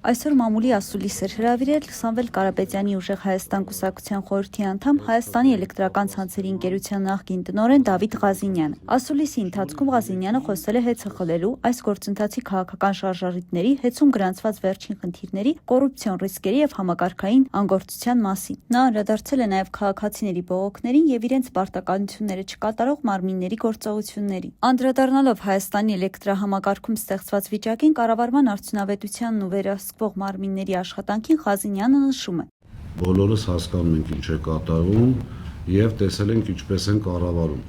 Այսօր մամուլի ասուլիս էր հրավիրել Սամվել Կարապետյանի ուժեղ Հայաստան կուսակցության խորհրդի անդամ Հայաստանի էլեկտրական ցանցերի ընկերության նախկին տնօրեն Դավիթ Ղազինյանը։ Ասուլիսի ընթացքում Ղազինյանը խոսել է հեծխլելու այս գործընթացի քաղաքական շարժառիթների, հեծում գրանցված վերջին խնդիրների, կոռուպցիոն ռիսկերի եւ համակարգային անգործության մասին։ Նա անդրադարձել է նաեւ քաղաքացիների բողոքներին եւ իրենց պարտականությունները չկատարող մարմինների գործողություններին։ Անդրադառնալով Հայաստանի էլեկտրահամակարգում ստեղծված վիճակին, կառավարման արդյունավետությանն ու վերահսկվող մարմինների աշխատանքին Ղազինյանը նշում է. Բոլորս հասկանում ենք ինչ է կատարվում եւ տեսել ենք ինչպես են կառավարում։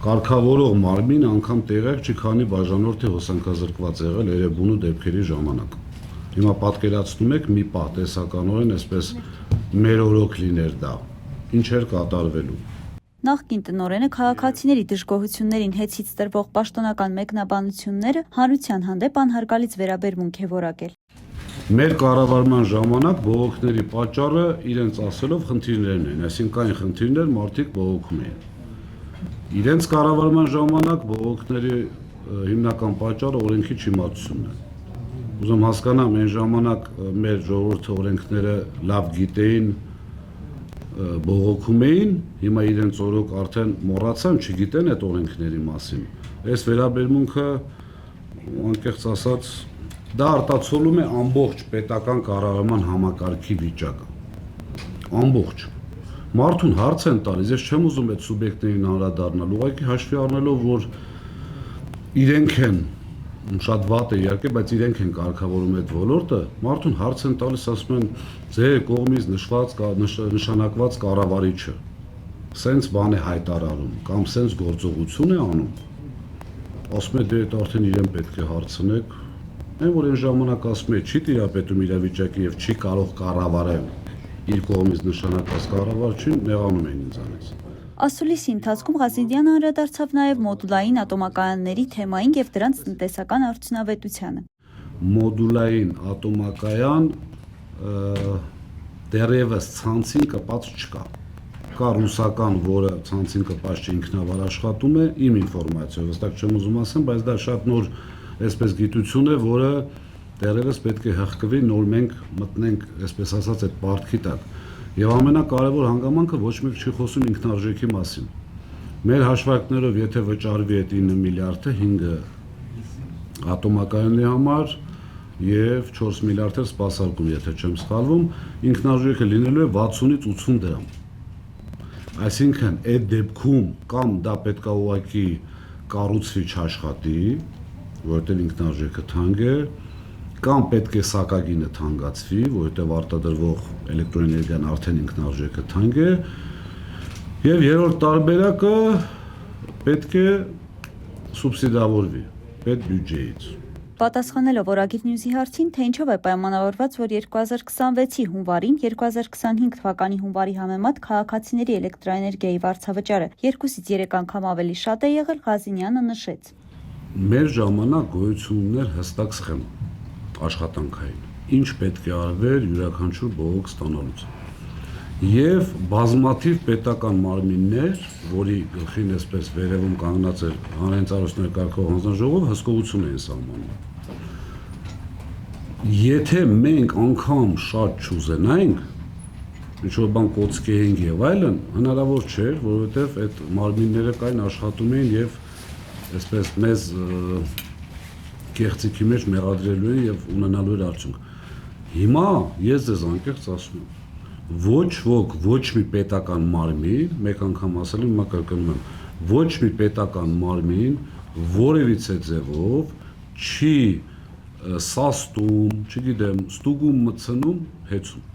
Կարգավորող մարմին անգամ տեղյակ չի, քանի բաժանորդի հոսանքազրկված եղել Էրեբունու դեպքերի ժամանակ։ Հիմա պատկերացնում եք մի պահ տեսականորեն այսպես մերօրոք լիներ դա։ Ինչ էր կատարվելու։ Նախկին տնօրենը քաղաքացիների դժգոհություններին հեծից տրվող պաշտոնական մեկնաբանությունները հանրության հանդեպ անհարգալից վերաբերմունք է որակել։ Մեր կառավարման ժամանակ բողոքների պատճառը իրենց ասելով խնդիրներն են, այսինքն այն խնդիրներ մարդիկ բողոքում էին։ Իրենց կառավարման ժամանակ բողոքների հիմնական պատճառը օրենքի չիմացությունն է։ Ուզում հասկանամ, այն ժամանակ մեր ժողովրդի օրենքները լավ գիտեին, բողոքում էին, հիմա իրենց օրոք արդեն մոռացան, չգիտեն այդ օրենքների մասին։ Այս վերաբերմունքը, անկեղծ ասած, դա արտացոլում է ամբողջ պետական կառավարման համակարգի վիճակը։ Ամբողջ։ Մարդուն հարց են տալիս, ես չեմ ուզում այդ սուբյեկտներին անդրադառնալ, ուղղակի հաշվի առնելով, որ իրենք են, շատ վատ է իհարկե, բայց իրենք են կարգավորում այդ ոլորտը, մարդուն հարց են տալիս, ասում են, ձեր կողմից նշանակված կառավարիչը սենց բան է հայտարարում կամ սենց գործողություն է անում, ասում է դե արդեն իրեն պետք է հարցնեք, այն որ այն ժամանակ ասում է չի տիրապետում իրավիճակի եւ չի կարող կառավարել իր կողմից նշանակված կառավարչին, նեղանում են ինձանից։ Ասուլիսի ընթացքում Ղազինյանը անդրադարձավ նաև մոդուլային ատոմակայանների թեմային եւ դրանց տնտեսական արդյունավետությանը։ Մոդուլային ատոմակայան դեռևս ցանցին կպած չկա։ Կա ռուսական, որը ցանցին կպած չէ, ինքնավար աշխատում է, իմ ինֆորմացիայով, հստակ չեմ ուզում ասեմ, բայց դա շատ նոր այսպես գիտություն է, որը դեռևս պետք է հղկվի, նոր մենք մտնենք, այսպես ասած, այդ պարտքի տակ։ Եվ ամենակարևոր հանգամանքը ոչ մեկ չի խոսում ինքնարժեքի մասին։ Մեր հաշվարկներով, եթե վճարվի այդ 9 միլիարդը 5 ատոմակայանների համար եւ 4 միլիարդը սպասարկում, եթե չեմ սխալվում, ինքնարժեքը լինելու է 60-ից 80 դրամ։ Այսինքն այդ դեպքում կամ դա պետք է ուղղակի կառուցվի չաշխատի, որովհետեւ ինքնարժեքը թանկ է, կամ պետք է սակագինը թանկացվի, որովհետև արտադրվող էլեկտրոէներգիան արդեն ինքնարժեքը թանկ է, եւ երրորդ տարբերակը պետք է սուբսիդավորվի պետբյուջեից։ Պատասխանելով Օրագիր Նյուզի հարցին, թե ինչով է պայմանավորված, որ 2026-ի հունվարին 2025 թվականի հունվարի համեմատ քաղաքացիների էլեկտրաէներգիայի վարձավճարը 2-ից 3 անգամ ավելի շատ է եղել, Ղազինյանը նշեց. Մեր ժամանակ գոյություն ուներ հստակ սխեմ աշխատանքային, ինչ պետք է արվեր յուրաքանչյուր բողոք ստանալուց։ Եվ բազմաթիվ պետական մարմիններ, որի գլխին այսպես վերևում կանգնած էր հանրային ծառայություններ կարգող հանձնաժողովը, հսկողություն էին սահմանում։ Եթե մենք անգամ շատ չուզենայինք, ինչ-որ բան կոծկեինք եւ այլն, հնարավոր չէր, որովհետեւ այդ մարմինները կային, աշխատում էին եւ այսպես մեզ կեղծիքի մեջ մեղադրելու են եւ ունենալու էր արդյունք։ Հիմա ես ձեզ անկեղծ ասում եմ, ոչ ոք, ոչ մի պետական մարմին, մեկ անգամ ասել եմ, հիմա կրկնում եմ, ոչ մի պետական մարմին որևիցե ձևով չի սաստում, չգիտեմ, ստուգում, մտցնում, հեծում։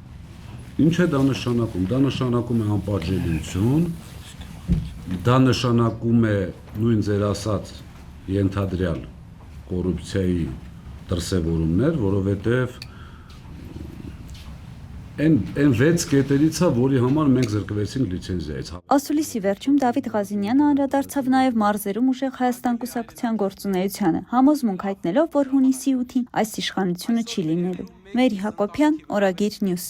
Ինչ է դա նշանակում։ Դա նշանակում է անպատժելիություն, դա նշանակում է նույն ձեր ասած ենթադրյալ կոռուպցիայի դրսևորումներ, որովհետև այն 6 կետերից է, որի համար մենք զրկվեցինք լիցենզիայից։ Ասուլիսի վերջում Դավիթ Ղազինյանը անդրադարձավ նաև մարզերում ուժեղ Հայաստան կուսակցության գործունեությանը, համոզմունք հայտնելով, որ հունիսի 8-ին այս իշխանությունը չի լինելու։ Մերի Հակոբյան, Օրագիր Նյուզ։